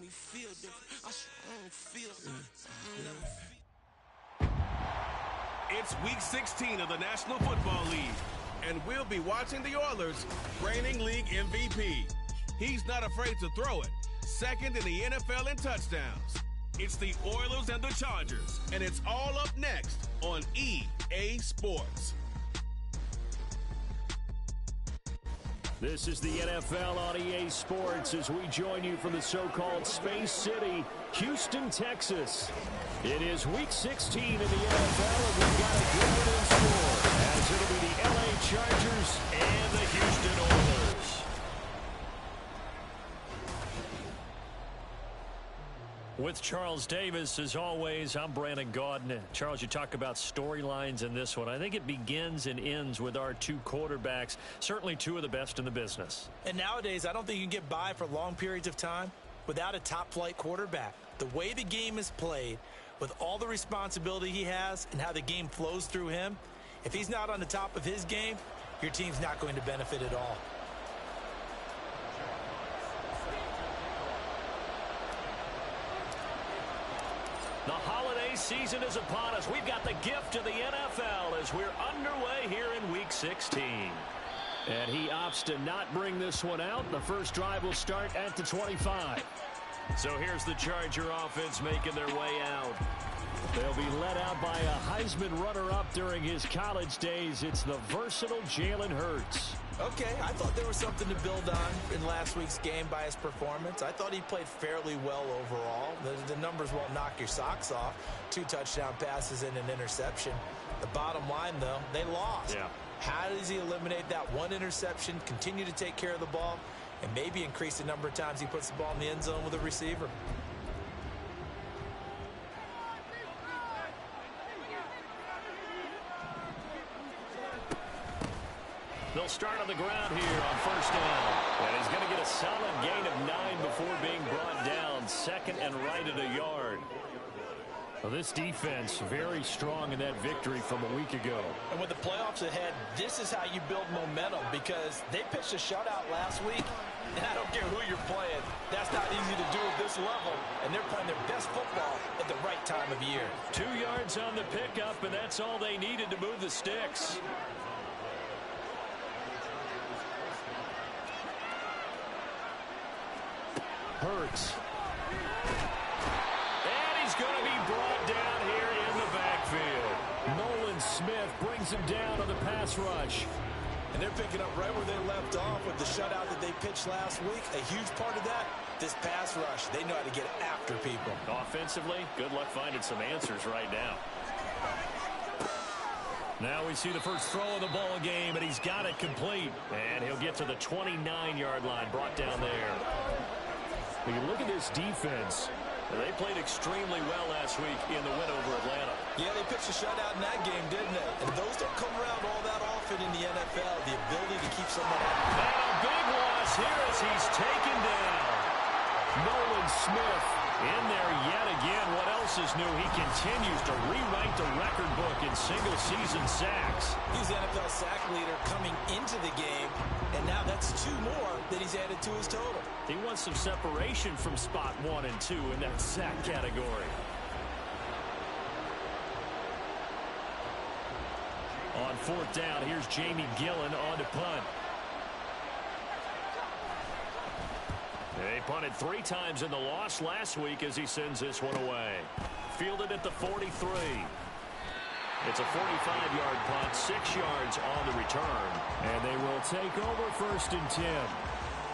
me feel different. I swear I don't feel It's week 16 of the National Football League, and we'll be watching the Oilers, reigning league MVP. He's not afraid to throw it, second in the NFL in touchdowns. It's the Oilers and the Chargers, and it's all up next on EA Sports. This is the NFL on EA Sports as we join you from the so-called Space City, Houston, Texas. It is week 16 in the NFL, and we've got a good one in store, as it'll be the LA Chargers and the Houston Oilers. With Charles Davis, as always, I'm Brandon Gaudin. Charles, you talk about storylines in this one. I think it begins and ends with our two quarterbacks, certainly two of the best in the business. And nowadays, I don't think you can get by for long periods of time without a top-flight quarterback. The way the game is played, with all the responsibility he has and how the game flows through him, if he's not on the top of his game, your team's not going to benefit at all. The holiday season is upon us. We've got the gift of the NFL as we're underway here in Week 16. And he opts to not bring this one out. The first drive will start at the 25. So here's the Charger offense making their way out. They'll be led out by a Heisman runner-up during his college days. It's the versatile Jalen Hurts. Okay, I thought there was something to build on in last week's game by his performance. I thought he played fairly well overall. The numbers won't knock your socks off. 2 touchdown passes and an interception. The bottom line, though, they lost. Yeah. How does he eliminate that one interception, continue to take care of the ball, and maybe increase the number of times he puts the ball in the end zone with a receiver? They'll start on the ground here on first down. And he's going to get a solid gain of 9 before being brought down. Second and right at a yard. Well, this defense very strong in that victory from a week ago. And with the playoffs ahead, this is how you build momentum, because they pitched a shutout last week, and I don't care who you're playing. That's not easy to do at this level, and they're playing their best football at the right time of year. 2 yards on the pickup, and that's all they needed to move the sticks. Hurts. And he's going to be brought down here in the backfield. Nolan Smith brings him down on the pass rush. And they're picking up right where they left off with the shutout that they pitched last week. A huge part of that, this pass rush. They know how to get after people. Offensively, good luck finding some answers right now. Now we see the first throw of the ball game, and he's got it complete. And he'll get to the 29-yard line, brought down there. When you look at this defense, they played extremely well last week in the win over Atlanta. Yeah, they pitched a shutout in that game, didn't they? And those don't come around all that often in the NFL, the ability to keep someone out. And a big loss here as he's taken down. Nolan Smith in there yet again. What else is new? He continues to rewrite the record book in single-season sacks. He's the NFL sack leader coming into the game, and now that's 2 more that he's added to his total. He wants some separation from spot 1 and 2 in that sack category. On fourth down, here's Jamie Gillen on to punt. They punted 3 times in the loss last week as he sends this one away. Fielded at the 43. It's a 45-yard punt, 6 yards on the return. And they will take over first and 10.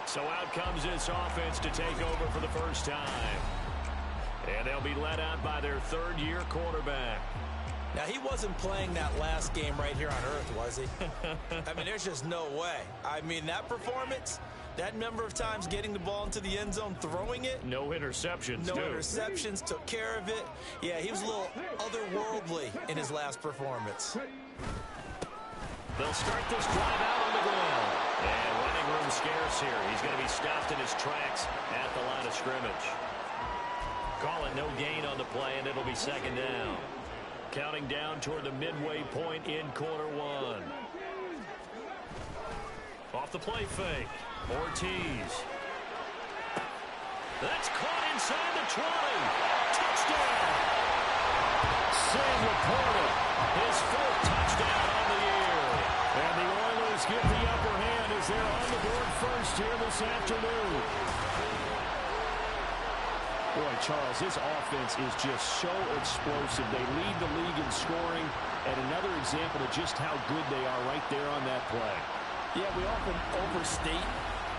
So out comes this offense to take over for the first time. And they'll be led out by their third-year quarterback. Now, he wasn't playing that last game right here on earth, was he? I mean, there's just no way. I mean, that performance, that number of times getting the ball into the end zone, throwing it. No interceptions, No interceptions, took care of it. Yeah, he was a little otherworldly in his last performance. They'll start this drive out on the ground. And running room scarce here. He's going to be stopped in his tracks at the line of scrimmage. Call it no gain on the play, and it'll be second down. Counting down toward the midway point in quarter 1. Off the play fake. Ortiz. That's caught inside the 20. Touchdown! Sam Laporta, his 4th touchdown on the year. And the Oilers get the upper hand as they're on the board first here this afternoon. Boy, Charles, this offense is just so explosive. They lead the league in scoring, and another example of just how good they are right there on that play. Yeah, we often overstate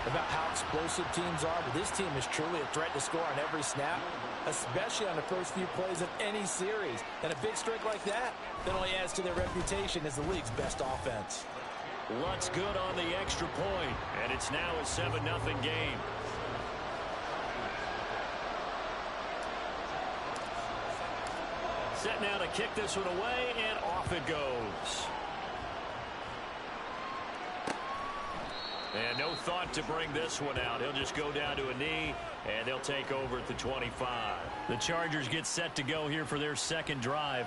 about how explosive teams are, but this team is truly a threat to score on every snap, especially on the first few plays of any series. And a big streak like that only adds to their reputation as the league's best offense. Lutt's good on the extra point, and it's now a 7-0 game. Set now to kick this one away, and off it goes. And no thought to bring this one out. He'll just go down to a knee, and they'll take over at the 25. The Chargers get set to go here for their second drive.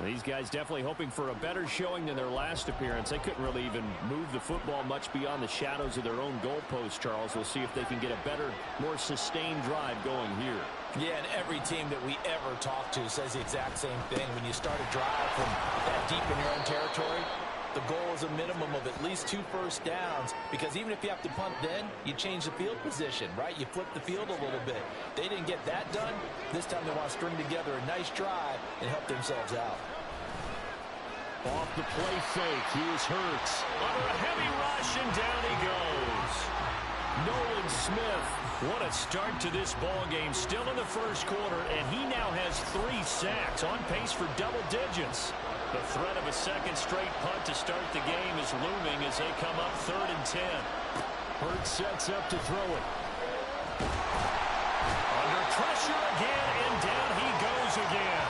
These guys definitely hoping for a better showing than their last appearance. They couldn't really even move the football much beyond the shadows of their own goalpost, Charles. We'll see if they can get a better, more sustained drive going here. Yeah, and every team that we ever talk to says the exact same thing. When you start a drive from that deep in your own territory, the goal is a minimum of at least 2 first downs, because even if you have to punt then, you change the field position, right? You flip the field a little bit. They didn't get that done. This time they want to string together a nice drive and help themselves out. Off the play fake, here's Hurts. Under a heavy rush, and down he goes. Nolan Smith, what a start to this ball game. Still in the first quarter, and he now has 3 sacks, on pace for double digits. The threat of a second straight punt to start the game is looming as they come up 3rd and 10. Hurts sets up to throw it. Under pressure again, and down he goes again.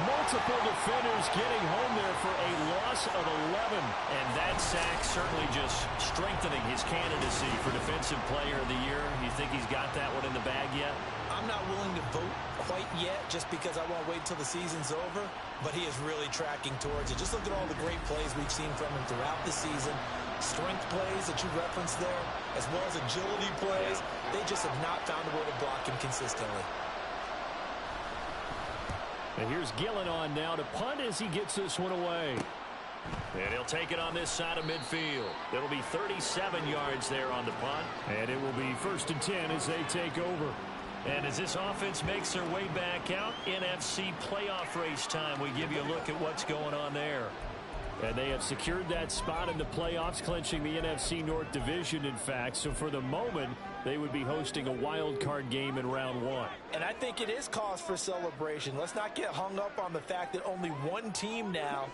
Multiple defenders getting home there for a loss of 11. And that sack certainly just strengthening his candidacy for Defensive Player of the Year. You think he's got that one in the bag yet? I'm not willing to vote quite yet just because I won't wait till the season's over, but he is really tracking towards it. Just look at all the great plays we've seen from him throughout the season. Strength plays that you referenced there, as well as agility plays. They just have not found a way to block him consistently. And here's Gillen on now to punt as he gets this one away. And he'll take it on this side of midfield. It'll be 37 yards there on the punt. And it will be 1st and 10 as they take over. And as this offense makes their way back out, NFC playoff race time, we give you a look at what's going on there. And they have secured that spot in the playoffs, clinching the NFC North Division, in fact. So for the moment, they would be hosting a wild card game in round 1. And I think it is cause for celebration. Let's not get hung up on the fact that only one team now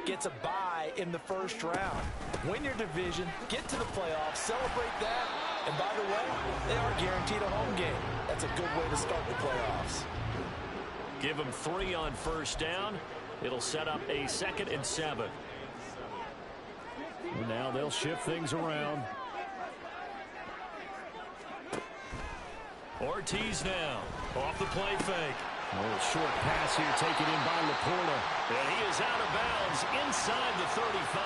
gets a bye in the first round. Win your division, get to the playoffs, celebrate that. And by the way, they are guaranteed a home game. That's a good way to start the playoffs. Give them 3 on first down. It'll set up a 2nd and 7. Now they'll shift things around. Ortiz now off the play fake. Oh, short pass here taken in by Laporta. And he is out of bounds inside the 35.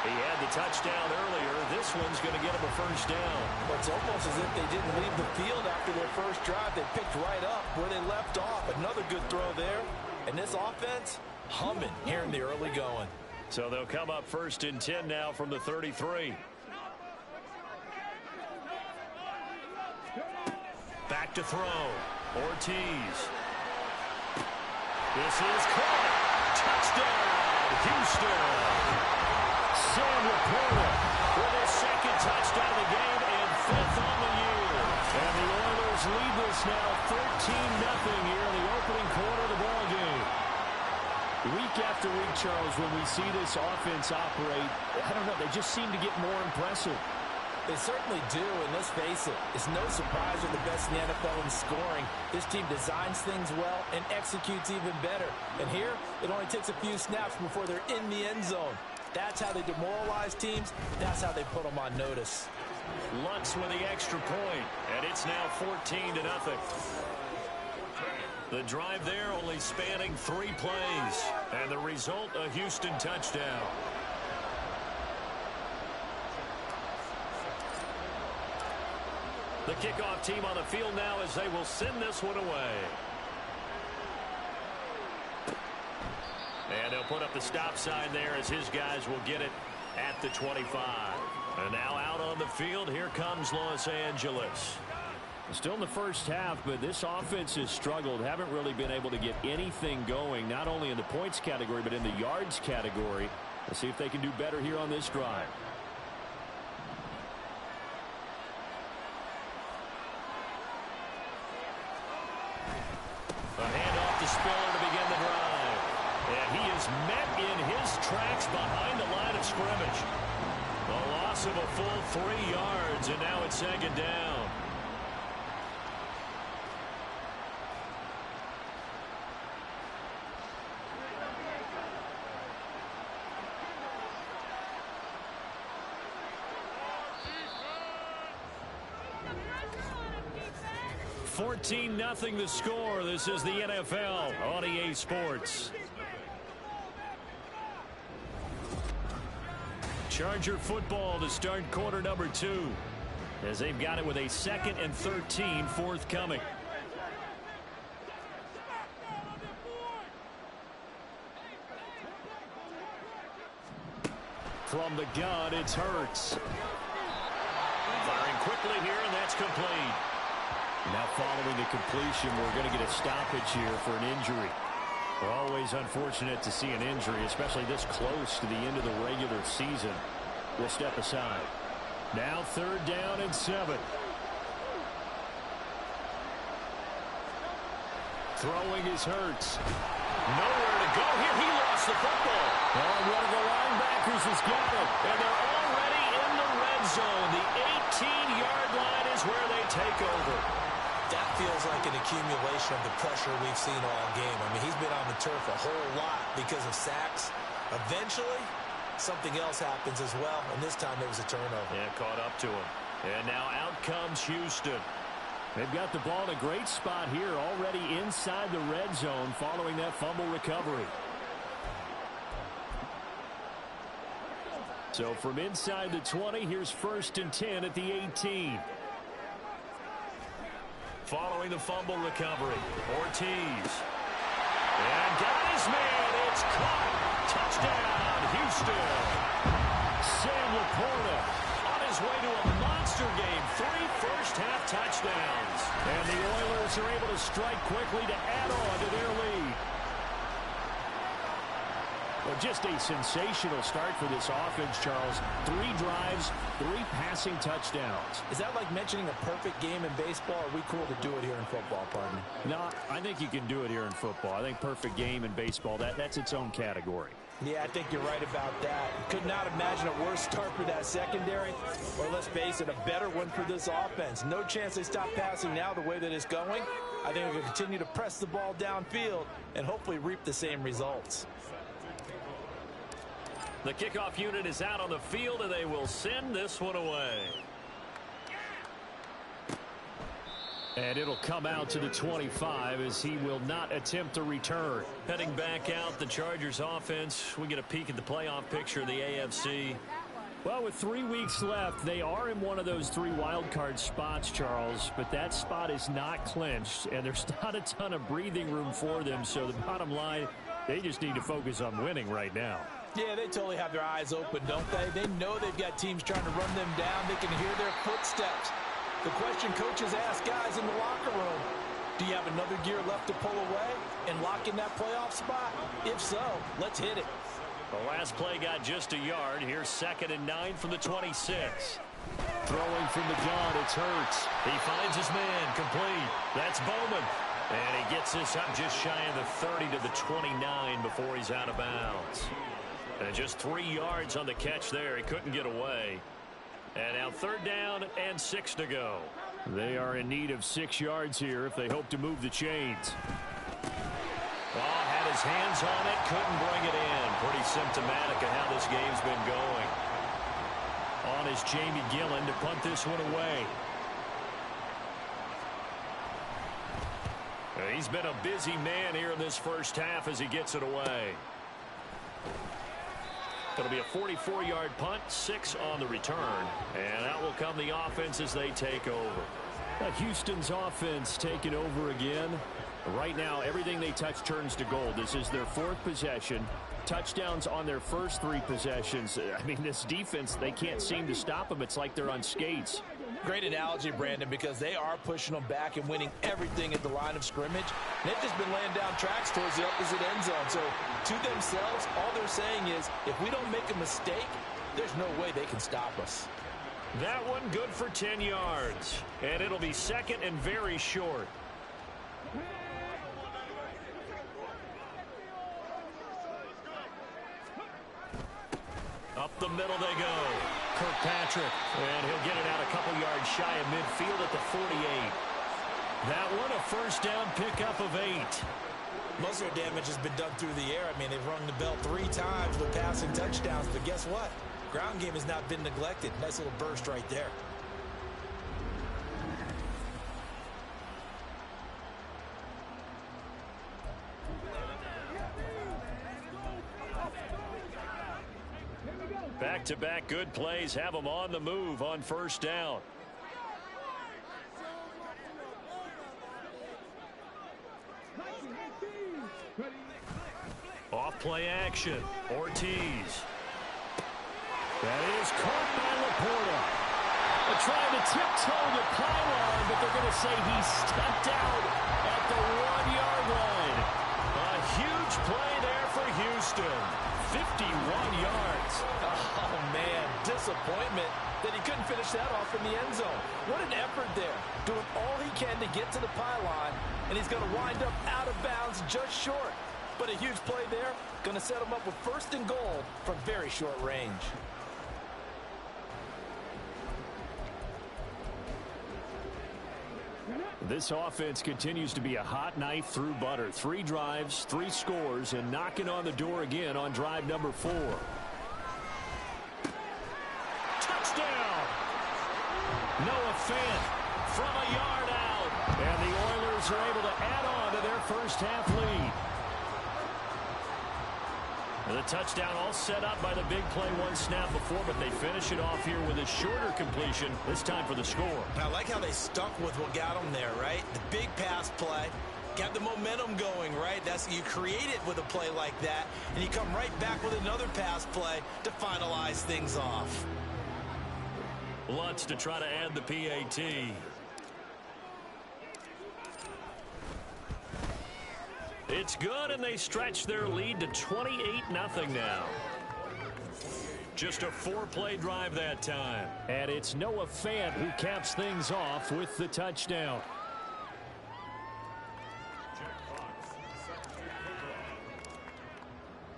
He had the touchdown earlier. This one's going to get him a first down. Well, it's almost as if they didn't leave the field after their first drive. They picked right up where they left off. Another good throw there. And this offense, humming here in the early going. So they'll come up 1st and 10 now from the 33. Back to throw. Ortiz. This is caught. Touchdown, Houston. Sam Laporta with his 2nd touchdown of the game and 5th on the year. And the Oilers lead this now 13-0 here in the opening quarter of the ball game. Week after week, Charles, when we see this offense operate, I don't know, they just seem to get more impressive. They certainly do, and let's face it, it's no surprise they're the best in the NFL in scoring. This team designs things well and executes even better. And here, it only takes a few snaps before they're in the end zone. That's how they demoralize teams. That's how they put them on notice. Lutz with the extra point, and it's now 14-0. The drive there only spanning 3 plays, and the result, a Houston touchdown. The kickoff team on the field now as they will send this one away. And they'll put up the stop sign there as his guys will get it at the 25. And now out on the field, here comes Los Angeles. Still in the first half, but this offense has struggled. Haven't really been able to get anything going, not only in the points category, but in the yards category. Let's see if they can do better here on this drive. A handoff to Spiller to begin the drive. And he is met in his tracks behind the line of scrimmage. A loss of a full 3 yards, and now it's second down. $14-0 the score. This is the NFL on EA Sports. Charger football to start quarter number 2 as they've got it with a 2nd and 13 forthcoming. From the gun, it's Hurts. Firing quickly here, and that's complete. Now following the completion, we're going to get a stoppage here for an injury. Always unfortunate to see an injury, especially this close to the end of the regular season. We'll step aside. Now 3rd down and 7. Throwing is Hurts. Nowhere to go here. He lost the football. And one of the linebackers has got it. And they're already in the red zone. The 18-yard line is where they take over. That feels like an accumulation of the pressure we've seen all game. I mean, he's been on the turf a whole lot because of sacks. Eventually, something else happens as well, and this time it was a turnover. Yeah, caught up to him. And now out comes Houston. They've got the ball in a great spot here, already inside the red zone following that fumble recovery. So from inside the 20, here's 1st and 10 at the 18. Following the fumble recovery, Ortiz. And got his man. It's caught. Touchdown, Houston. Sam Laporta on his way to a monster game. 3 first-half touchdowns. And the Oilers are able to strike quickly to add on to their lead. Well, just a sensational start for this offense, Charles. 3 drives, 3 passing touchdowns. Is that like mentioning a perfect game in baseball? Or are we cool to do it here in football, partner? No, I think you can do it here in football. I think perfect game in baseball, that's its own category. Yeah, I think you're right about that. Could not imagine a worse start for that secondary, or let's face it, a better one for this offense. No chance they stop passing now the way that it's going. I think they'll continue to press the ball downfield and hopefully reap the same results. The kickoff unit is out on the field, and they will send this one away. And it'll come out to the 25 as he will not attempt to return. Heading back out, the Chargers offense. We get a peek at the playoff picture of the AFC. Well, with 3 weeks left, they are in one of those 3 wild card spots, Charles, but that spot is not clinched, and there's not a ton of breathing room for them, so the bottom line, they just need to focus on winning right now. Yeah, they totally have their eyes open, don't they? They know they've got teams trying to run them down. They can hear their footsteps. The question coaches ask guys in the locker room, do you have another gear left to pull away and lock in that playoff spot? If so, let's hit it. The last play got just a yard. Here's 2nd and 9 from the 26. Throwing from the gun, it's Hurts. He finds his man, complete. That's Bowman. And he gets this up just shy of the 30 to the 29 before he's out of bounds. And just 3 yards on the catch there. He couldn't get away. And now 3rd down and 6 to go. They are in need of 6 yards here if they hope to move the chains. Oh, had his hands on it, couldn't bring it in. Pretty symptomatic of how this game's been going. On is Jamie Gillen to punt this one away. He's been a busy man here in this first half as he gets it away. It'll be a 44-yard punt, 6 on the return. And out will come the offense as they take over. Houston's offense taking over again. Right now, everything they touch turns to gold. This is their 4th possession. Touchdowns on their first 3 possessions. I mean, this defense, they can't seem to stop them. It's like they're on skates. Great analogy, Brandon, because they are pushing them back and winning everything at the line of scrimmage. And they've just been laying down tracks towards the opposite end zone. So to themselves, all they're saying is, if we don't make a mistake, there's no way they can stop us. That one good for 10 yards. And it'll be 2nd and very short. Up the middle they go. Kirkpatrick. And he'll get it out a couple yards shy of midfield at the 48. That one a first down pickup of 8. Most of their damage has been done through the air. I mean, they've rung the bell 3 times with passing touchdowns. But guess what? Ground game has not been neglected. Nice little burst right there. Back-to-back good plays have them on the move on first down. Off play action. Ortiz. That is caught by Laporta. They're trying to tiptoe the pylon, but they're going to say he stepped out at the 1-yard line. A huge play there for Houston. 51 yards. Oh, man, disappointment that he couldn't finish that off in the end zone. What an effort there. Doing all he can to get to the pylon, and he's going to wind up out of bounds just short. But a huge play there, going to set him up with 1st and goal from very short range. This offense continues to be a hot knife through butter. 3 drives, 3 scores, and knocking on the door again on drive number 4. Touchdown! Noah Fant from a yard out. And the Oilers are able to add on to their first half lead. And the touchdown all set up by the big play 1 snap before, but they finish it off here with a shorter completion, this time for the score. I like how they stuck with what got them there, right? The big pass play, got the momentum going, right? You create it with a play like that, and you come right back with another pass play to finalize things off. Lutz to try to add the PAT. It's good, and they stretch their lead to 28-0 now. Just a 4-play drive that time. And it's Noah Fant who caps things off with the touchdown.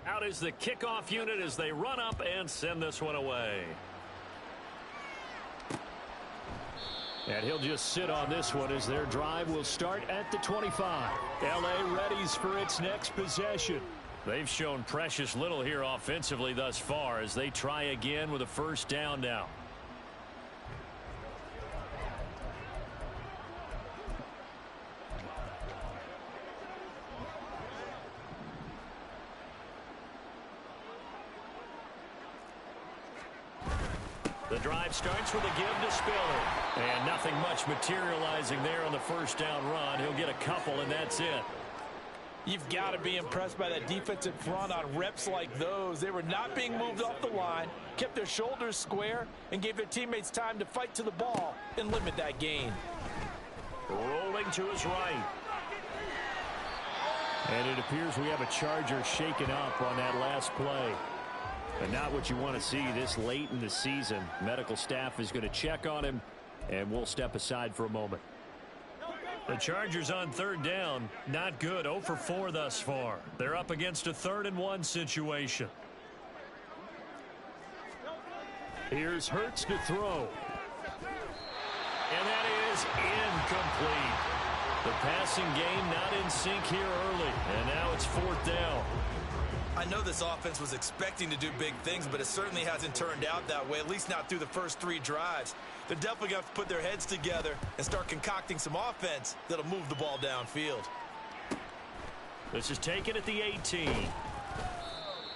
Out is the kickoff unit as they run up and send this one away. And he'll just sit on this one as their drive will start at the 25. L.A. readies for its next possession. They've shown precious little here offensively thus far as they try again with a first down now. The drive starts with a give to Spiller. And nothing much materializing there on the first down run. He'll get a couple, and that's it. You've got to be impressed by that defensive front on reps like those. They were not being moved off the line, kept their shoulders square, and gave their teammates time to fight to the ball and limit that gain. Rolling to his right. And it appears we have a Charger shaken up on that last play. But not what you want to see this late in the season. Medical staff is going to check on him, and we'll step aside for a moment. The Chargers on third down, not good. 0 for 4 thus far. They're up against a 3rd and 1 situation. Here's Hurts to throw. And that is incomplete. The passing game not in sync here early, and now it's 4th down. I know this offense was expecting to do big things, but it certainly hasn't turned out that way, at least not through the first 3 drives. They're definitely going to have to put their heads together and start concocting some offense that'll move the ball downfield. This is taken at the 18.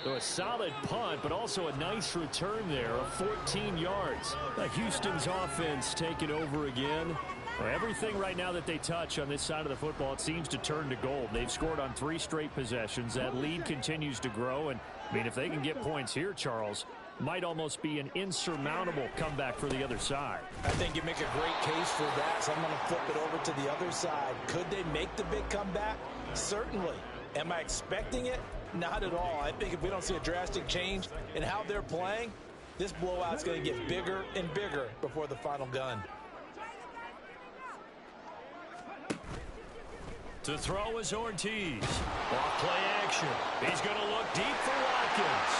So a solid punt, but also a nice return there of 14 yards. Houston's offense taking over again. Well, everything right now that they touch on this side of the football, it seems to turn to gold. They've scored on 3 straight possessions. That lead continues to grow. And, I mean, if they can get points here, Charles, might almost be an insurmountable comeback for the other side. I think you make a great case for that, so I'm going to flip it over to the other side. Could they make the big comeback? Certainly. Am I expecting it? Not at all. I think if we don't see a drastic change in how they're playing, this blowout's going to get bigger and bigger before the final gun. To throw is Ortiz. Off play action. He's going to look deep for Watkins.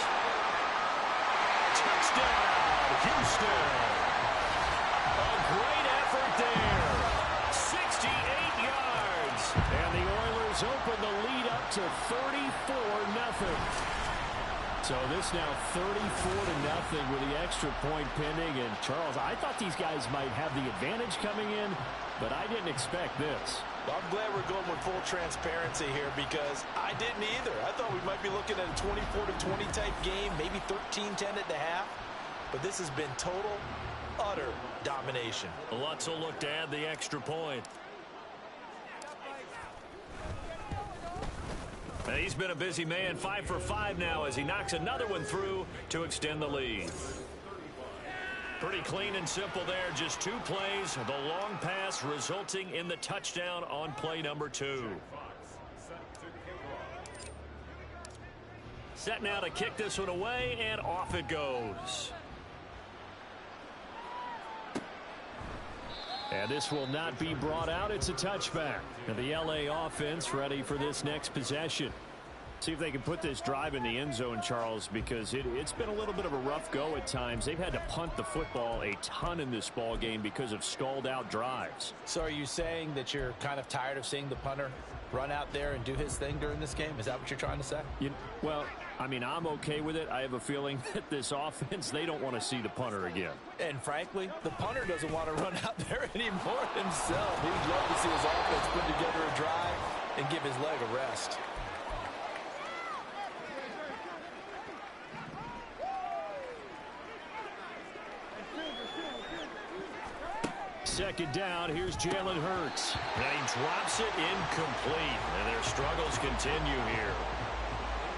Touchdown, Houston. A great effort there. 68 yards. And the Oilers open the lead up to 34-0. So this now 34-0 with the extra point pending. And Charles, I thought these guys might have the advantage coming in, but I didn't expect this. Well, I'm glad we're going with full transparency here because I didn't either. I thought we might be looking at a 24-20 type game, maybe 13-10 at the half. But this has been total, utter domination. Lutz will look to add the extra point. He's been a busy man, 5 for 5 now as he knocks another one through to extend the lead. Pretty clean and simple there. Just 2 plays. The long pass resulting in the touchdown on play number 2. Set now to kick this one away, and off it goes. And this will not be brought out. It's a touchback. And the LA offense ready for this next possession. See if they can put this drive in the end zone, Charles, because it's been a little bit of a rough go at times. They've had to punt the football a ton in this ball game because of stalled-out drives. So are you saying that you're kind of tired of seeing the punter run out there and do his thing during this game? Is that what you're trying to say? Well, I mean, I'm okay with it. I have a feeling that this offense, they don't want to see the punter again. And frankly, the punter doesn't want to run out there anymore himself. He'd love to see his offense put together a drive and give his leg a rest. Second down, here's Jalen Hurts. And he drops it incomplete, and their struggles continue here.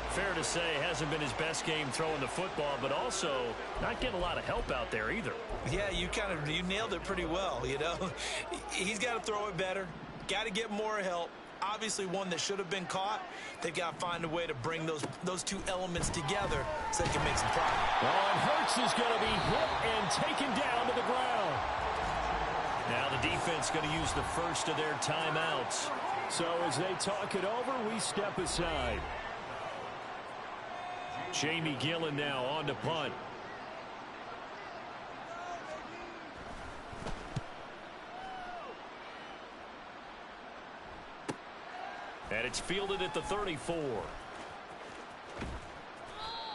Fair to say, hasn't been his best game throwing the football, but also not getting a lot of help out there either. Yeah, you nailed it pretty well, you know. He's got to throw it better, got to get more help. Obviously one that should have been caught. They've got to find a way to bring those 2 elements together so they can make some progress. Well, and Hurts is going to be hit and taken down to the ground. Now the defense going to use the first of their timeouts. So as they talk it over, we step aside. Jamie Gillen now on to punt. And it's fielded at the 34.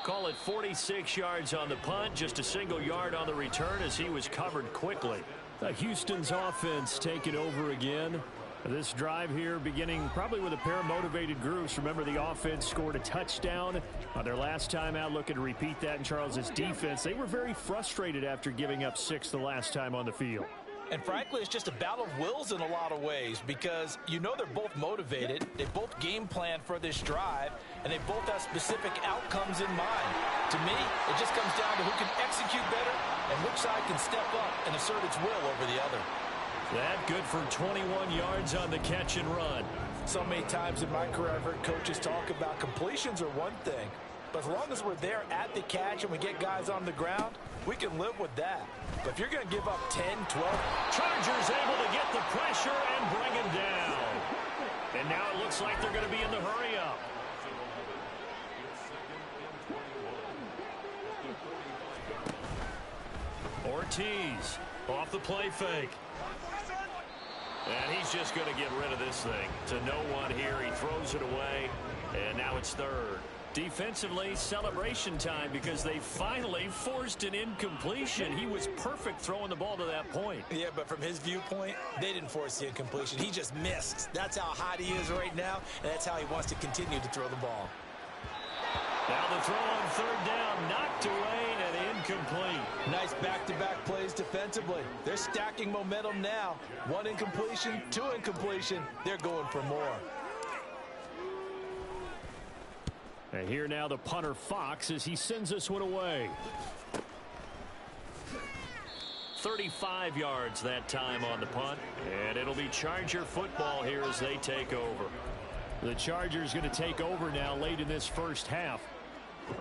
Call it 46 yards on the punt, just a single yard on the return as he was covered quickly. Houston's offense taking over again. This drive here beginning probably with a pair of motivated groups. Remember, the offense scored a touchdown on their last time out. Looking to repeat that in Charles's defense. They were very frustrated after giving up 6 the last time on the field. And frankly, it's just a battle of wills in a lot of ways because you know they're both motivated. They both game plan for this drive, and they both have specific outcomes in mind. To me, it just comes down to who can execute better and which side can step up and assert its will over the other. That good for 21 yards on the catch and run. So many times in my career, I've heard coaches talk about completions are one thing. But as long as we're there at the catch and we get guys on the ground, we can live with that. But if you're going to give up 10, 12... Chargers able to get the pressure and bring him down. And now it looks like they're going to be in the hurry-up. Ortiz off the play fake. And he's just going to get rid of this thing. To no one here. He throws it away. And now it's third. Defensively, celebration time because they finally forced an incompletion. He was perfect throwing the ball to that point. Yeah, but from his viewpoint, they didn't force the incompletion. He just missed. That's how hot he is right now, and that's how he wants to continue to throw the ball. Now the throw on third down, knocked away and incomplete. Nice back-to-back plays defensively. They're stacking momentum now. 1 incompletion, 2 incompletion. They're going for more. And here now the punter Fox as he sends this one away. 35 yards that time on the punt. And it'll be Charger football here as they take over. The Chargers going to take over now late in this first half.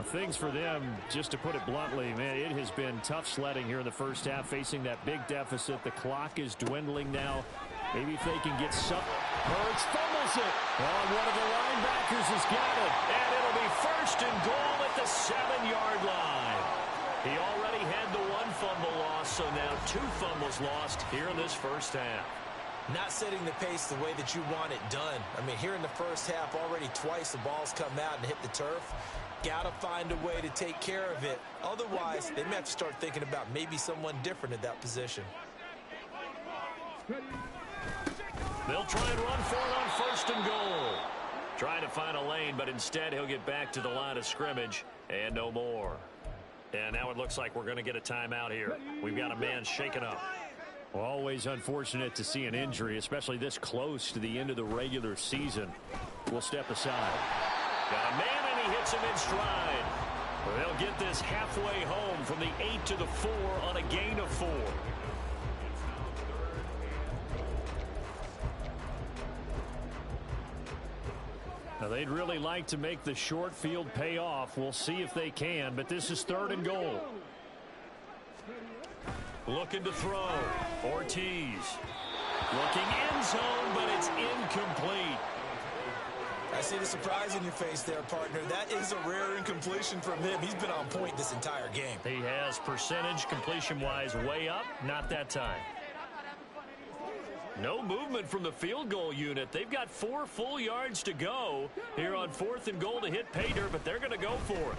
Things for them, just to put it bluntly, man, it has been tough sledding here in the first half, facing that big deficit. The clock is dwindling now. Maybe if they can get some. Hurts fumbles it. Oh, one of the linebackers has got it. And it'll be 1st and goal at the 7-yard line. He already had the 1 fumble loss, so now 2 fumbles lost here in this first half. Not setting the pace the way that you want it done. I mean, here in the first half, already twice the ball's come out and hit the turf. Got to find a way to take care of it. Otherwise, they may have to start thinking about maybe someone different at that position. They'll try and run for it on 1st and goal. Trying to find a lane, but instead he'll get back to the line of scrimmage and no more. And now it looks like we're going to get a timeout here. We've got a man shaken up. Always unfortunate to see an injury, especially this close to the end of the regular season. We'll step aside. Got a man, and he hits him in stride. They'll get this halfway home from the 8 to the 4 on a gain of 4. Now they'd really like to make the short field pay off. We'll see if they can, but this is 3rd and goal. Looking to throw. Ortiz. Looking end zone, but it's incomplete. I see the surprise in your face there, partner. That is a rare incompletion from him. He's been on point this entire game. He has percentage completion-wise way up. Not that time. No movement from the field goal unit. They've got 4 full yards to go here on 4th and goal to hit pay dirt, but they're going to go for it.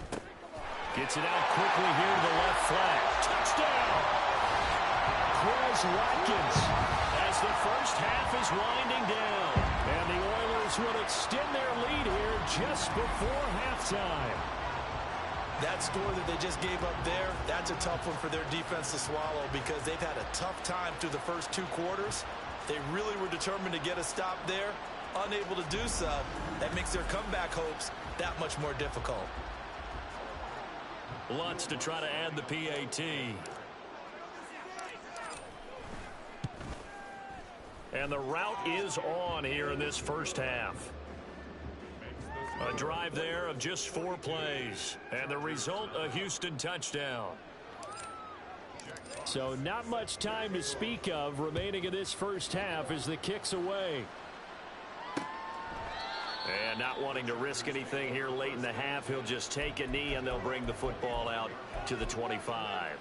Gets it out quickly here to the left flag. Touchdown! Quez Watkins as the first half is winding down. And the Oilers will extend their lead here just before halftime. That score that they just gave up there, that's a tough one for their defense to swallow because they've had a tough time through the first 2 quarters. They really were determined to get a stop there, unable to do so. That makes their comeback hopes that much more difficult. Lutz to try to add the PAT. And the route is on here in this first half. A drive there of just 4 plays. And the result, a Houston touchdown. So not much time to speak of remaining in this first half as the kick's away. And not wanting to risk anything here late in the half, he'll just take a knee and they'll bring the football out to the 25.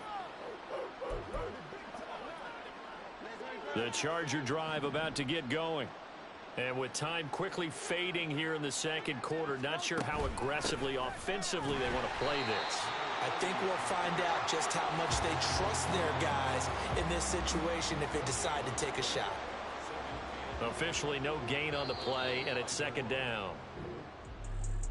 The Charger drive about to get going. And with time quickly fading here in the second quarter, not sure how aggressively, offensively they want to play this. I think we'll find out just how much they trust their guys in this situation if they decide to take a shot. Officially no gain on the play, and it's 2nd down.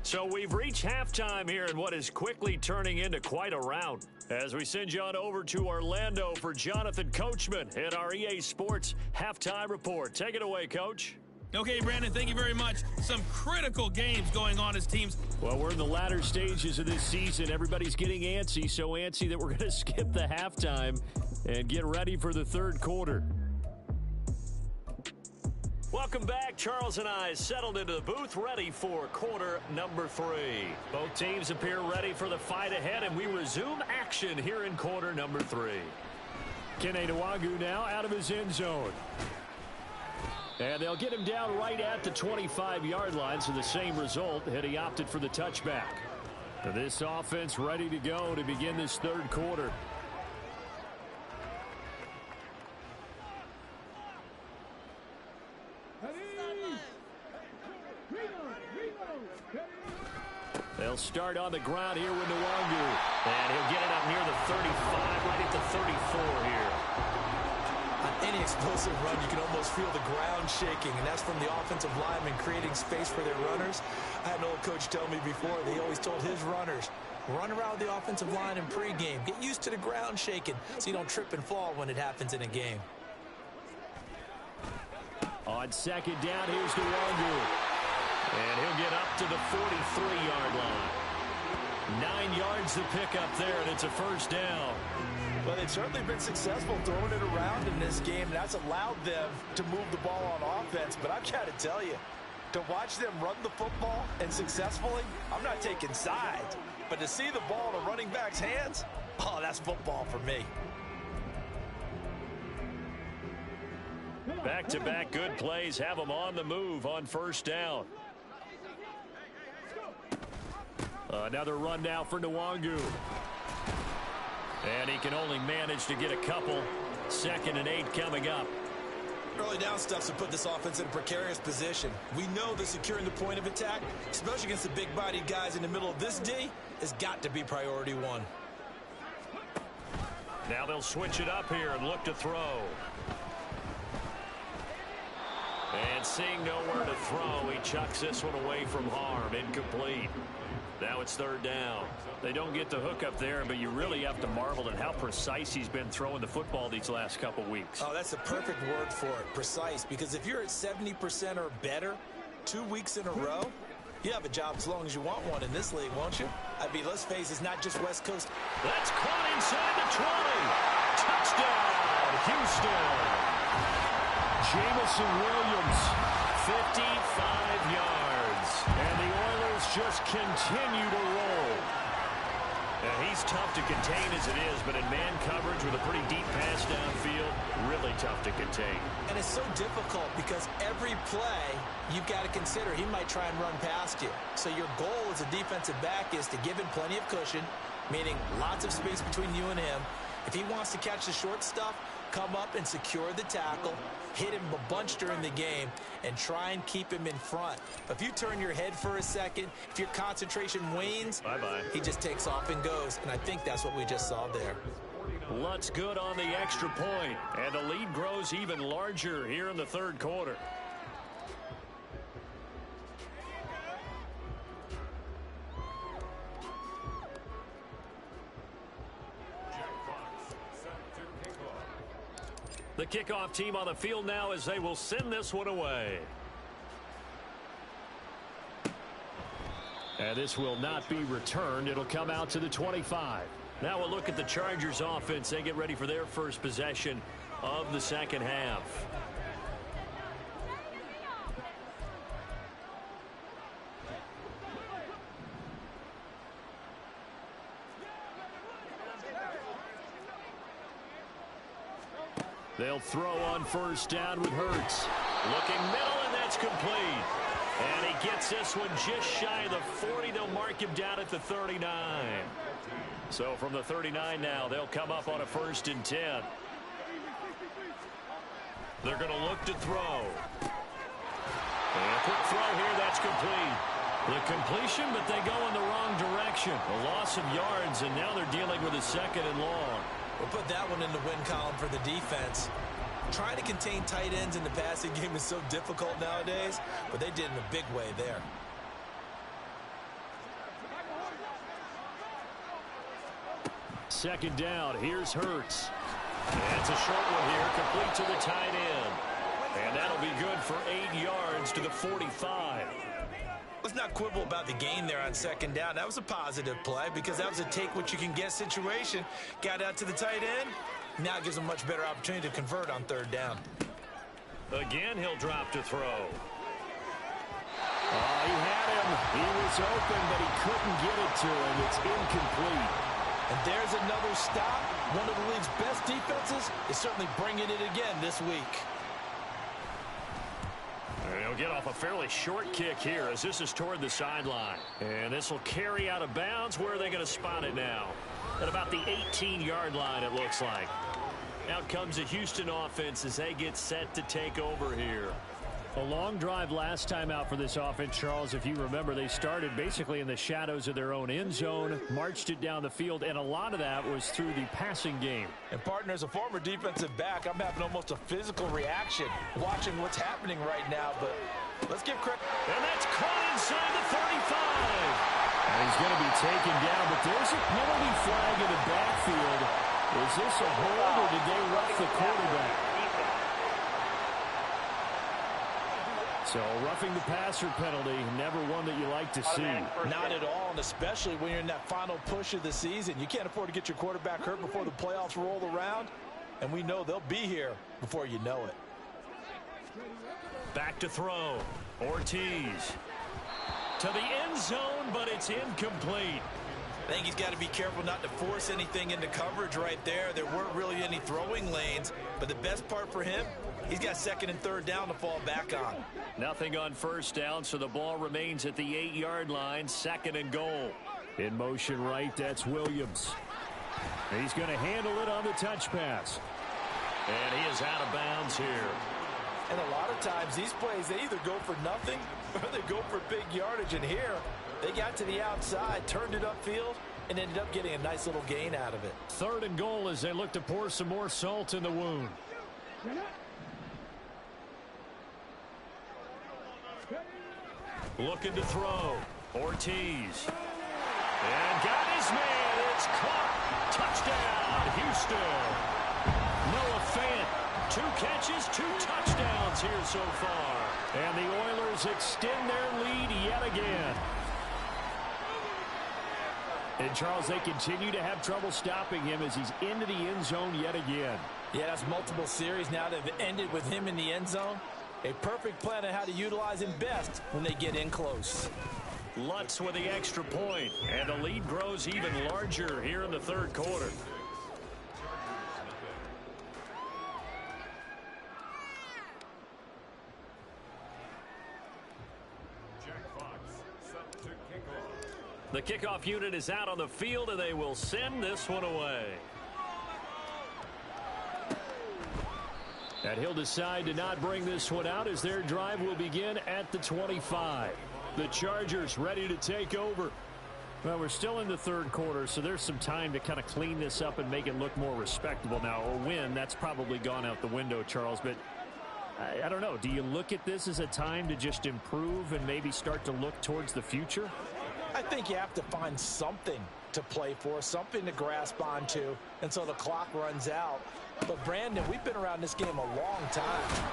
So we've reached halftime here in what is quickly turning into quite a rout. As we send you on over to Orlando for Jonathan Coachman at our EA Sports Halftime Report. Take it away, Coach. Okay, Brandon, thank you very much. Some critical games going on as teams. Well, we're in the latter stages of this season. Everybody's getting antsy, so antsy that we're going to skip the halftime and get ready for the 3rd quarter. Welcome back. Charles and I settled into the booth, ready for quarter number 3. Both teams appear ready for the fight ahead, and we resume action here in quarter number 3. Kene Nwangwu now out of his end zone. And they'll get him down right at the 25-yard line, so the same result had he opted for the touchback. This offense ready to go to begin this 3rd quarter. They'll start on the ground here with Nwangwu. And he'll get it up near the 35, right at the 34 here. On any explosive run, you can almost feel the ground shaking, and that's from the offensive linemen creating space for their runners. I had an old coach tell me before, they always told his runners, Run around the offensive line in pregame. Get used to the ground shaking so you don't trip and fall when it happens in a game. On second down, here's Nwangu. And he'll get up to the 43-yard line. 9 yards to pick up there, and it's a first down. Well, they've certainly been successful throwing it around in this game. That's allowed them to move the ball on offense. But I've got to tell you, to watch them run the football and successfully, I'm not taking sides. But to see the ball in a running back's hands, oh, that's football for me. Back-to-back good plays have them on the move on first down. Another run now for Nwangu. And he can only manage to get a couple. 2nd and 8 coming up. Early down stuff's to put this offense in a precarious position. We know that securing the point of attack, especially against the big-bodied guys in the middle of this D, has got to be priority one. Now they'll switch it up here and look to throw. And seeing nowhere to throw, he chucks this one away from harm. Incomplete. Now it's 3rd down. They don't get the hook up there, but you really have to marvel at how precise he's been throwing the football these last couple weeks. Oh, that's the perfect word for it, precise. Because if you're at 70% or better 2 weeks in a row, you have a job as long as you want one in this league, won't you? I mean, let's face it, it's not just West Coast. That's caught inside the 20. Touchdown, Houston. Jamison Williams, 55 yards. and the Oilers just continue to roll. And he's tough to contain as it is, but in man coverage with a pretty deep pass downfield, really tough to contain. And it's so difficult because every play you've got to consider he might try and run past you. So your goal as a defensive back is to give him plenty of cushion, meaning lots of space between you and him. If he wants to catch the short stuff, come up and secure the tackle, hit him a bunch during the game, and try and keep him in front. But if you turn your head for a second, if your concentration wanes, bye-bye, he just takes off and goes. And I think that's what we just saw there. Lutz good on the extra point, and the lead grows even larger here in the 3rd quarter. The kickoff team on the field now as they will send this one away. And this will not be returned. It'll come out to the 25. Now we'll look at the Chargers offense. They get ready for their first possession of the 2nd half. They'll throw on first down with Hurts. Looking middle, and that's complete. And he gets this one just shy of the 40. They'll mark him down at the 39. So from the 39 now, they'll come up on a 1st and 10. They're going to look to throw. And a quick throw here, that's complete. The completion, but they go in the wrong direction. A loss of yards, and now they're dealing with a 2nd and long. We'll put that one in the win column for the defense. Trying to contain tight ends in the passing game is so difficult nowadays, but they did in a big way there. Second down. Here's Hurts. And it's a short one here, complete to the tight end. And that'll be good for 8 yards to the 45. Let's not quibble about the gain there on 2nd down. That was a positive play because that was a take-what-you-can-get situation. Got out to the tight end. Now it gives him a much better opportunity to convert on 3rd down. Again, he'll drop to throw. He had him. He was open, but he couldn't get it to him. It's incomplete. And there's another stop. One of the league's best defenses is certainly bringing it again this week. He'll get off a fairly short kick here as this is toward the sideline. And this will carry out of bounds. Where are they going to spot it now? At about the 18-yard line, it looks like. Out comes the Houston offense as they get set to take over here. A long drive last time out for this offense, Charles. If you remember, they started basically in the shadows of their own end zone, marched it down the field, and a lot of that was through the passing game. And, partner, as a former defensive back, I'm having almost a physical reaction watching what's happening right now. But let's give credit. And that's caught inside the 35. And he's He's going to be taken down, but there's a penalty flag in the backfield. Is this a hold, or did they rough the quarterback? So roughing the passer penalty, never one that you like to see. Not at all, and especially when you're in that final push of the season. You can't afford to get your quarterback hurt before the playoffs roll around, and we know they'll be here before you know it. Back to throw. Ortiz. To the end zone, but it's incomplete. I think he's got to be careful not to force anything into coverage right there. There weren't really any throwing lanes, but the best part for him, he's got second and third down to fall back on. Nothing on first down, so the ball remains at the 8-yard line, second and goal. In motion right, that's Williams. He's going to handle it on the touch pass. And he is out of bounds here. And a lot of times these plays, they either go for nothing or they go for big yardage. And here, they got to the outside, turned it upfield, and ended up getting a nice little gain out of it. Third and goal as they look to pour some more salt in the wound. Looking to throw. Ortiz. And got his man. It's caught. Touchdown, Houston. Noah Fant. 2 catches, 2 touchdowns here so far. And the Oilers extend their lead yet again. And, Charles, they continue to have trouble stopping him as he's into the end zone yet again. Yeah, that's multiple series now that have ended with him in the end zone. A perfect plan on how to utilize him best when they get in close. Lutz with the extra point, and the lead grows even larger here in the third quarter. The kickoff unit is out on the field, and they will send this one away. And he'll decide to not bring this one out as their drive will begin at the 25. The Chargers ready to take over. Well, we're still in the third quarter, so there's some time to kind of clean this up and make it look more respectable now. A win, that's probably gone out the window, Charles, but I don't know. Do you look at this as a time to just improve and maybe start to look towards the future? I think you have to find something to play for, something to grasp onto until the clock runs out. But, Brandon, we've been around this game a long time.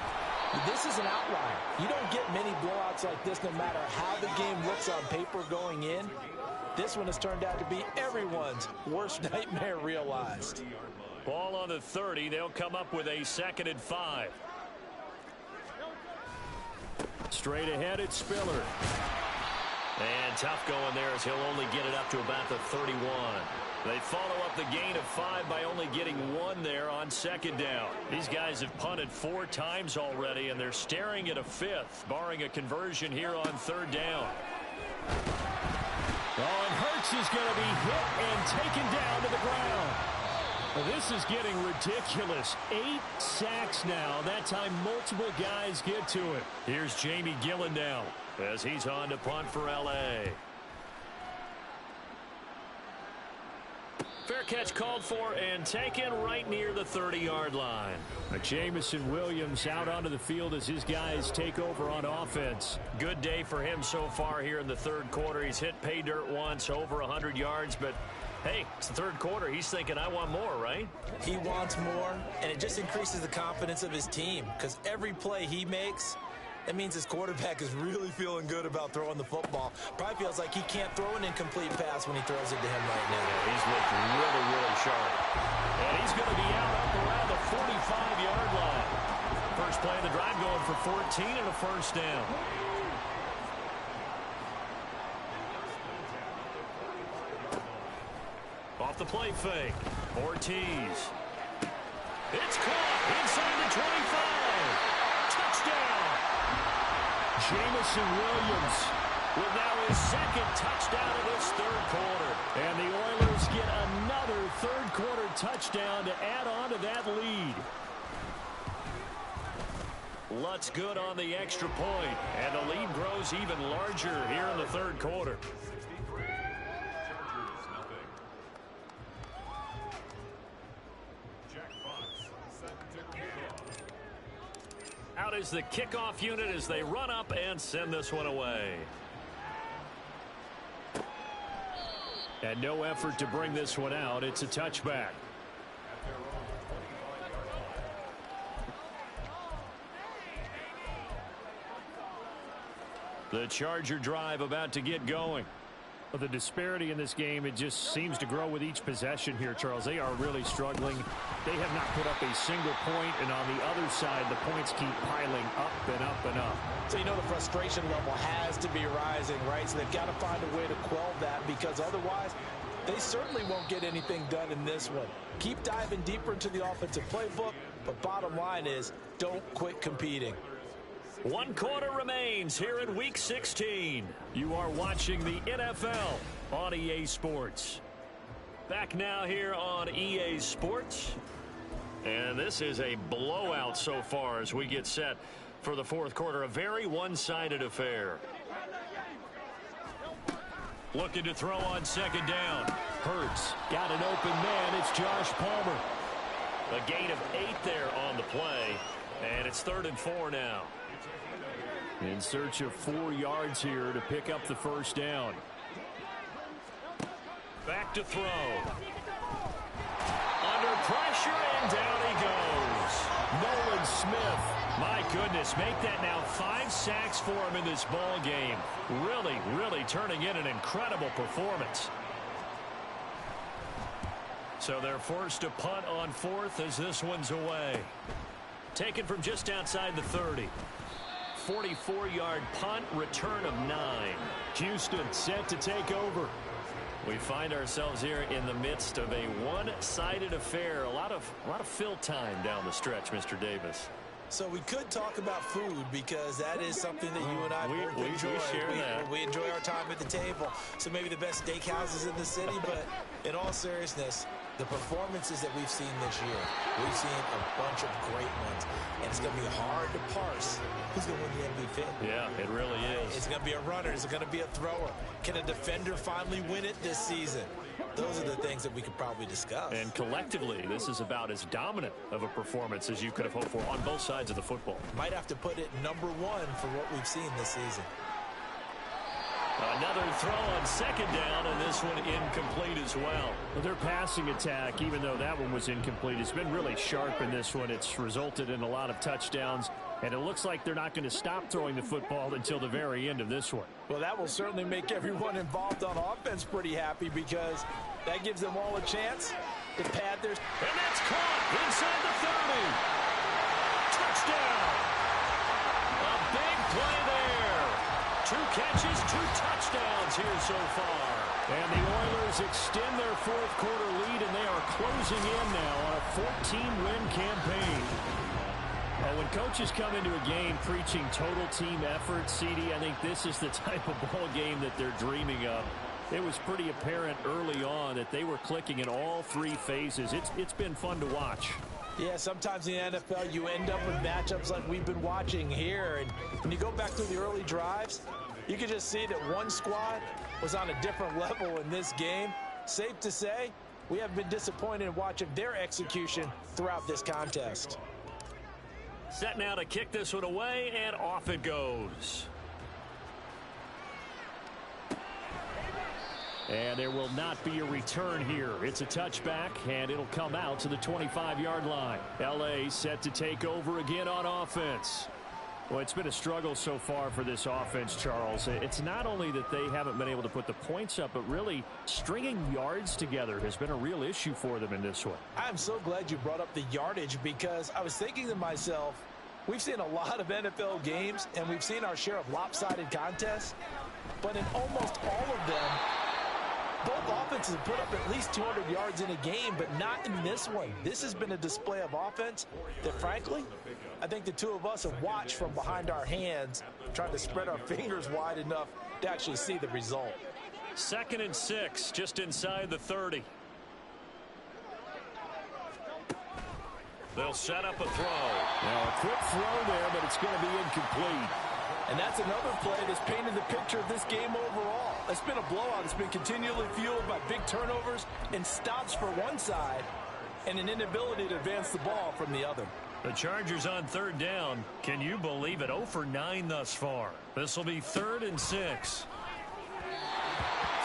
This is an outlier. You don't get many blowouts like this no matter how the game looks on paper going in. This one has turned out to be everyone's worst nightmare realized. Ball on the 30. They'll come up with a 2nd and 5. Straight ahead, it's Spiller. And tough going there as he'll only get it up to about the 31. They follow up the gain of 5 by only getting 1 there on 2nd down. These guys have punted 4 times already, and they're staring at a 5th, barring a conversion here on 3rd down. Oh, and Hurts is going to be hit and taken down to the ground. Well, this is getting ridiculous. 8 sacks now. That time, multiple guys get to it. Here's Jamie Gillen now as he's on to punt for L.A. Fair catch called for and taken right near the 30-yard line. Jamison Williams out onto the field as his guys take over on offense. Good day for him so far here in the third quarter. He's hit pay dirt once, over 100 yards, but hey, it's the third quarter. He's thinking, I want more, right? He wants more, and it just increases the confidence of his team because every play he makes, that means his quarterback is really feeling good about throwing the football. Probably feels like he can't throw an incomplete pass when he throws it to him right now. Yeah, he's looked really, really sharp. And he's going to be out up around the 45-yard line. First play of the drive going for 14 and a first down. Off the play fake. Ortiz. It's caught inside the 25. Touchdown. Jamison Williams with now his 2nd touchdown of this third quarter. And the Oilers get another third quarter touchdown to add on to that lead. Lutz good on the extra point, and the lead grows even larger here in the third quarter. Out is the kickoff unit as they run up and send this one away. And no effort to bring this one out. It's a touchback. The Charger drive about to get going. Well, the disparity in this game, it just seems to grow with each possession here, Charles. They are really struggling. They have not put up a single point, and on the other side, the points keep piling up and up and up. So you know the frustration level has to be rising, right? So they've got to find a way to quell that, because otherwise they certainly won't get anything done in this one. Keep diving deeper into the offensive playbook, but bottom line is don't quit competing. 1 quarter remains here in Week 16. You are watching the NFL on EA Sports. Back now here on EA Sports. And this is a blowout so far as we get set for the fourth quarter. A very one-sided affair. Looking to throw on second down. Hurts got an open man. It's Josh Palmer. A gain of 8 there on the play. And it's 3rd and 4 now. In search of 4 yards here to pick up the first down. Back to throw. Under pressure, and down he goes. Nolan Smith. My goodness, make that now 5 sacks for him in this ball game. Really, really turning in an incredible performance. So they're forced to punt on 4th as this one's away. Taken from just outside the 30. 44-yard punt, return of 9. Houston set to take over. We find ourselves here in the midst of a one-sided affair. A lot of fill time down the stretch, Mr. Davis. So we could talk about food, because that is something that you and I both enjoy. We share that. We enjoy our time at the table. So maybe the best steakhouses in the city, but in all seriousness, the performances that we've seen this year, we've seen a bunch of great ones, and it's going to be hard to parse who's going to win the MVP. Yeah, it really is. Is it going to be a runner? Is it going to be a thrower? Can a defender finally win it this season? Those are the things that we could probably discuss. And collectively, this is about as dominant of a performance as you could have hoped for on both sides of the football. Might have to put it #1 for what we've seen this season. Another throw on second down, and this one incomplete as well. Their passing attack, even though that one was incomplete, has been really sharp in this one. It's resulted in a lot of touchdowns, and it looks like they're not going to stop throwing the football until the very end of this one. Well, that will certainly make everyone involved on offense pretty happy, because that gives them all a chance to pad their... And that's caught inside the 30. Touchdown. A big play there. 2 catches, 2 touchdowns here so far. And the Oilers extend their fourth quarter lead, and they are closing in now on a 14-win campaign. Well, when coaches come into a game preaching total team effort, CD, I think this is the type of ball game that they're dreaming of. It was pretty apparent early on that they were clicking in all 3 phases. It's been fun to watch. Yeah, sometimes in the NFL you end up with matchups like we've been watching here. And when you go back through the early drives, you can just see that one squad was on a different level in this game. Safe to say, we have been disappointed in watching their execution throughout this contest. Set now to kick this one away, and off it goes. And there will not be a return here. It's a touchback, and it'll come out to the 25-yard line. L.A. set to take over again on offense. Well, it's been a struggle so far for this offense, Charles. It's not only that they haven't been able to put the points up, but really stringing yards together has been a real issue for them in this one. I'm so glad you brought up the yardage, because I was thinking to myself, we've seen a lot of NFL games, and we've seen our share of lopsided contests, but in almost all of them, both offenses have put up at least 200 yards in a game, but not in this one. This has been a display of offense that, frankly, I think the two of us have watched from behind our hands, trying to spread our fingers wide enough to actually see the result. 2nd and 6, just inside the 30. They'll set up a throw. Now, a quick throw there, but it's going to be incomplete. And that's another play that's painted the picture of this game overall. It's been a blowout. It's been continually fueled by big turnovers and stops for one side and an inability to advance the ball from the other. The Chargers on 3rd down. Can you believe it? 0 for 9 thus far. This will be 3rd and 6.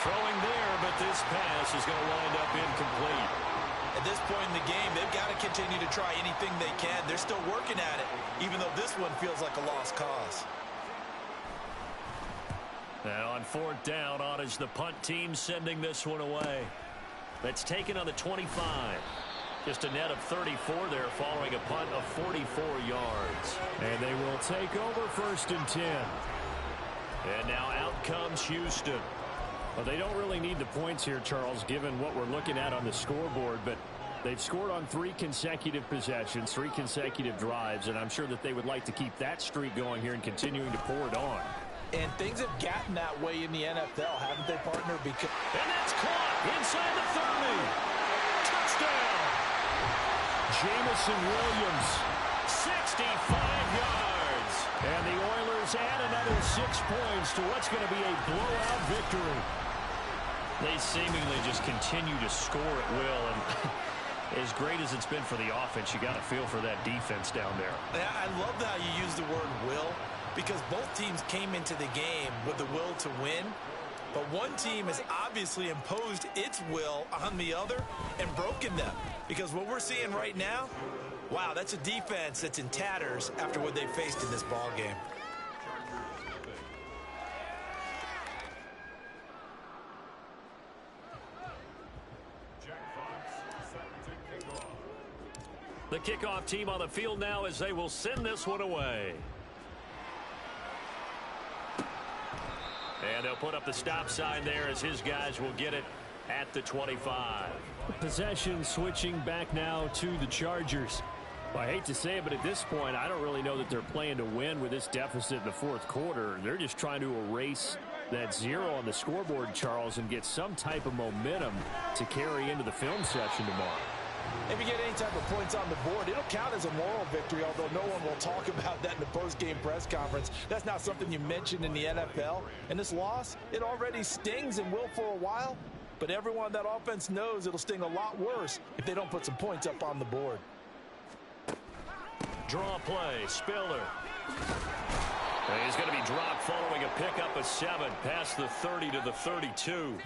Throwing there, but this pass is going to wind up incomplete. At this point in the game, they've got to continue to try anything they can. They're still working at it, even though this one feels like a lost cause. And on fourth down, on is the punt team sending this one away. That's taken on the 25. Just a net of 34 there following a punt of 44 yards. And they will take over 1st and 10. And now out comes Houston. Well, they don't really need the points here, Charles, given what we're looking at on the scoreboard, but they've scored on 3 consecutive possessions, 3 consecutive drives, and I'm sure that they would like to keep that streak going here and continuing to pour it on. And things have gotten that way in the NFL, haven't they, partner? And that's caught inside the 30. Touchdown. Jamison Williams. 65 yards. And the Oilers add another 6 points to what's going to be a blowout victory. They seemingly just continue to score at will, and as great as it's been for the offense, you got to feel for that defense down there. I love how you use the word will, because both teams came into the game with the will to win, but one team has obviously imposed its will on the other and broken them. Because what we're seeing right now, wow, that's a defense that's in tatters after what they faced in this ball game. The kickoff team on the field now as they will send this one away. And they'll put up the stop sign there as his guys will get it at the 25. Possession switching back now to the Chargers. Well, I hate to say it, but at this point, I don't really know that they're playing to win with this deficit in the 4th quarter. They're just trying to erase that 0 on the scoreboard, Charles, and get some type of momentum to carry into the film session tomorrow. If you get any type of points on the board, it'll count as a moral victory, although no one will talk about that in the post-game press conference. That's not something you mentioned in the NFL. And this loss, it already stings and will for a while. But everyone on that offense knows it'll sting a lot worse if they don't put some points up on the board. Draw play, Spiller. And he's going to be dropped following a pickup of 7 past the 30 to the 32.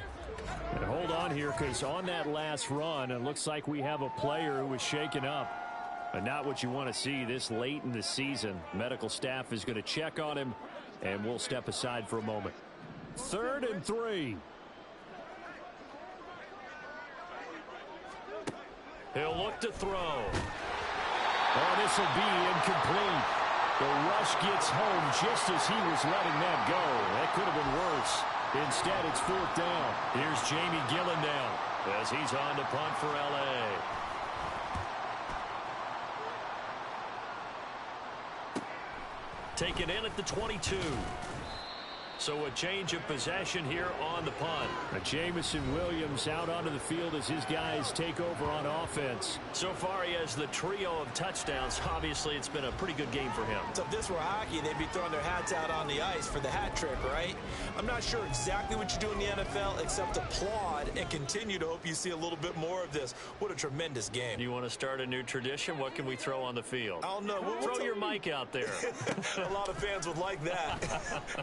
And hold on here, because on that last run, it looks like we have a player who was shaken up. But not what you want to see this late in the season. Medical staff is going to check on him, and we'll step aside for a moment. 3rd and 3. He'll look to throw. Oh, this will be incomplete. The rush gets home just as he was letting that go. That could have been worse. Instead, it's 4th down. Here's Jamie Gillen down as he's on to punt for L.A. Taken in at the 22. So a change of possession here on the punt. Jamison Williams out onto the field as his guys take over on offense. So far, he has the trio of touchdowns. Obviously, it's been a pretty good game for him. So if this were hockey, they'd be throwing their hats out on the ice for the hat trick, right? I'm not sure exactly what you do in the NFL except applaud and continue to hope you see a little bit more of this. What a tremendous game. You want to start a new tradition? What can we throw on the field? I don't know. Throw your mic out there. A lot of fans would like that.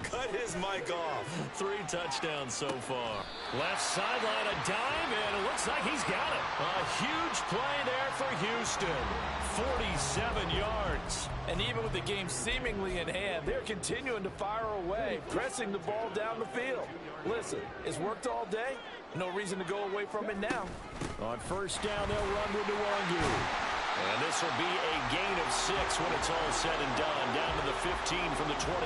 Cut his mic off. 3 touchdowns so far. Left sideline, a dime, and it looks like he's got it. A huge play there for Houston. 47 yards. And even with the game seemingly in hand, they're continuing to fire away, pressing the ball down the field. Listen, it's worked all day. No reason to go away from it now. On 1st down, they'll run with Nwangu. And this will be a gain of 6 when it's all said and done. Down to the 15 from the 21.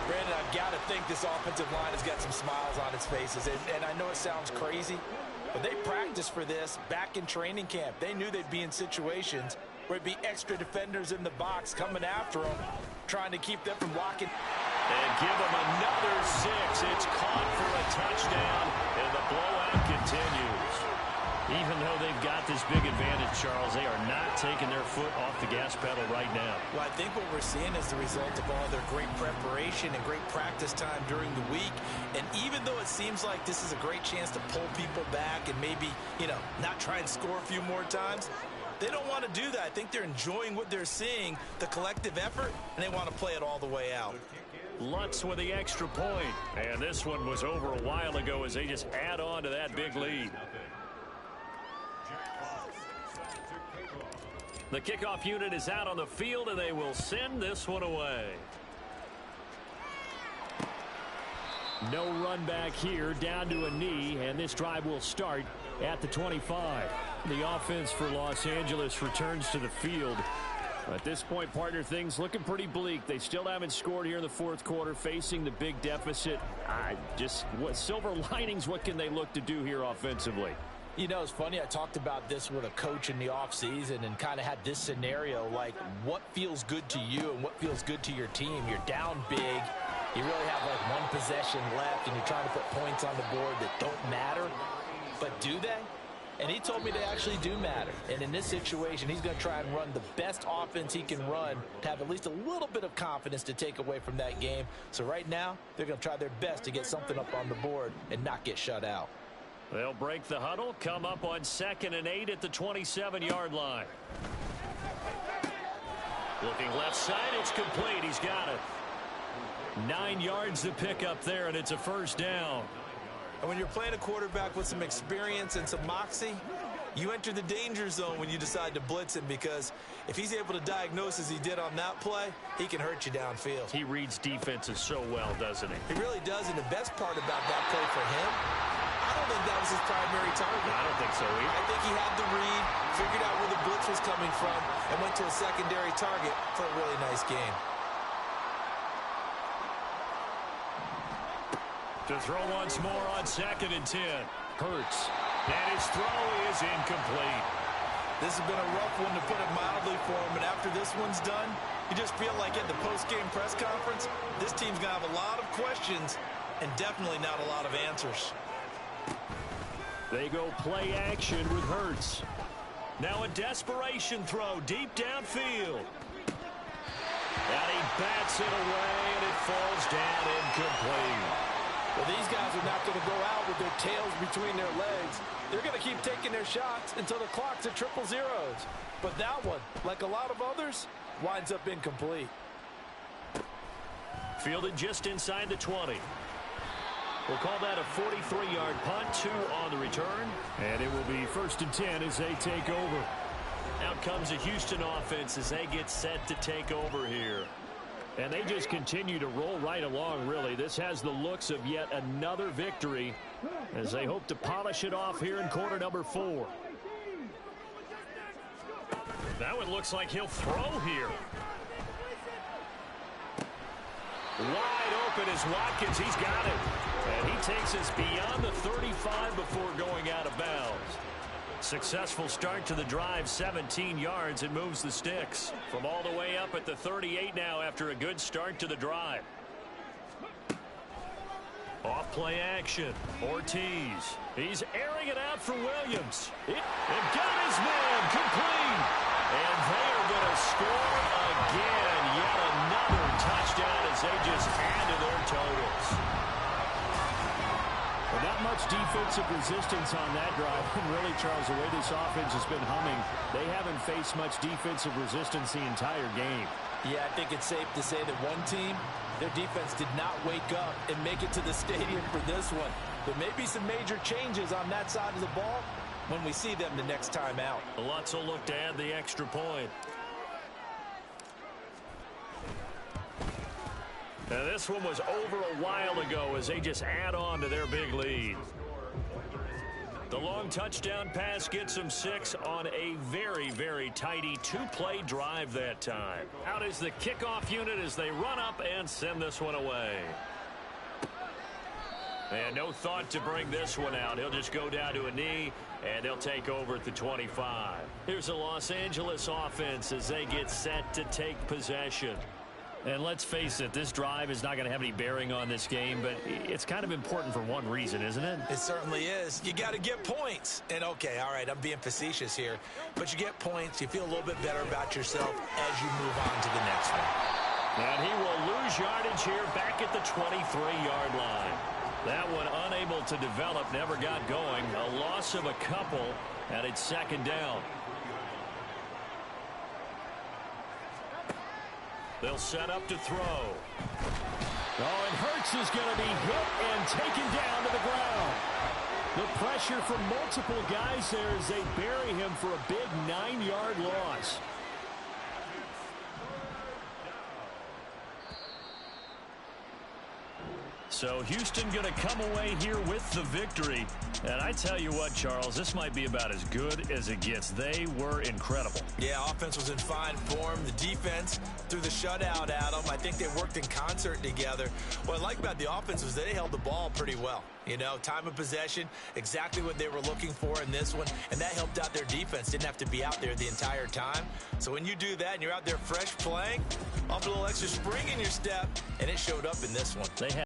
Brandon, I've got to think this offensive line has got some smiles on its faces. And I know it sounds crazy, but they practiced for this back in training camp. They knew they'd be in situations where it'd be extra defenders in the box coming after them, trying to keep them from blocking. And give them another 6. It's caught for a touchdown, and the blowout continues. Even though they've got this big advantage, Charles, they are not taking their foot off the gas pedal right now. Well, I think what we're seeing is the result of all their great preparation and great practice time during the week. And even though it seems like this is a great chance to pull people back and maybe, not try and score a few more times, they don't want to do that. I think they're enjoying what they're seeing, the collective effort, and they want to play it all the way out. Lutz with the extra point. And this one was over a while ago as they just add on to that big lead. The kickoff unit is out on the field, and they will send this one away. No run back here, down to a knee, and this drive will start at the 25. The offense for Los Angeles returns to the field. At this point, partner, things looking pretty bleak. They still haven't scored here in the fourth quarter, facing the big deficit. What silver linings, what can they look to do here offensively? You know, it's funny. I talked about this with a coach in the offseason and kind of had this scenario, like what feels good to you and what feels good to your team. You're down big. You really have like one possession left, and you're trying to put points on the board that don't matter. But do they? And he told me they actually do matter. And in this situation, he's going to try and run the best offense he can run to have at least a little bit of confidence to take away from that game. So right now, they're going to try their best to get something up on the board and not get shut out. They'll break the huddle, come up on 2nd and 8 at the 27-yard line. Looking left side, it's complete. He's got it. 9 yards to pick up there, and it's a first down. And when you're playing a quarterback with some experience and some moxie, you enter the danger zone when you decide to blitz him, because if he's able to diagnose as he did on that play, he can hurt you downfield. He reads defenses so well, doesn't he? He really does, and the best part about that play for him, I don't think that was his primary target. I don't think so either. I think he had the read, figured out where the blitz was coming from, and went to a secondary target for a really nice game. To throw once more on 2nd and 10. Hurts. And his throw is incomplete. This has been a rough one, to put it mildly, for him. And after this one's done, you just feel like at the post-game press conference, this team's going to have a lot of questions and definitely not a lot of answers. They go play action with Hurts. Now a desperation throw deep downfield. And he bats it away, and it falls down incomplete. Well, these guys are not going to go out with their tails between their legs. They're going to keep taking their shots until the clock's at 000. But that one, like a lot of others, winds up incomplete. Fielded just inside the 20. We'll call that a 43-yard punt, 2 on the return. And it will be 1st and 10 as they take over. Out comes the Houston offense as they get set to take over here. And they just continue to roll right along, really. This has the looks of yet another victory as they hope to polish it off here in quarter number 4. That one looks like he'll throw here. Wide open is Watkins. He's got it. And he takes us beyond the 35 before going out of bounds. Successful start to the drive, 17 yards, and moves the sticks. From all the way up at the 38 now after a good start to the drive. Off play action. Ortiz. He's airing it out for Williams. It got his man complete. And they are going to score again. Yet another touchdown as they just add to their totals. Well, not much defensive resistance on that drive. And really, Charles, the way this offense has been humming, they haven't faced much defensive resistance the entire game. Yeah, I think it's safe to say that one team, their defense did not wake up and make it to the stadium for this one. There may be some major changes on that side of the ball when we see them the next time out. Lutz will look to add the extra point. Now, this one was over a while ago as they just add on to their big lead. The long touchdown pass gets them 6 on a very, very tidy 2-play drive that time. Out is the kickoff unit as they run up and send this one away. And no thought to bring this one out. He'll just go down to a knee, and they'll take over at the 25. Here's the Los Angeles offense as they get set to take possession. And let's face it, this drive is not going to have any bearing on this game, but it's kind of important for one reason, isn't it? It certainly is. You got to get points. And, okay, all right, I'm being facetious here, but you get points, you feel a little bit better about yourself as you move on to the next one. And he will lose yardage here back at the 23-yard line. That one unable to develop, never got going. A loss of a couple, and it's 2nd down. They'll set up to throw. Oh, and Hurts is going to be hit and taken down to the ground. The pressure from multiple guys there as they bury him for a big 9-yard loss. So Houston going to come away here with the victory. And I tell you what, Charles, this might be about as good as it gets. They were incredible. Yeah, offense was in fine form. The defense threw the shutout at them. I think they worked in concert together. What I like about the offense was they held the ball pretty well. You know, time of possession, exactly what they were looking for in this one, and that helped out their defense. Didn't have to be out there the entire time. So when you do that and you're out there fresh playing, off a little extra spring in your step, and it showed up in this one. They had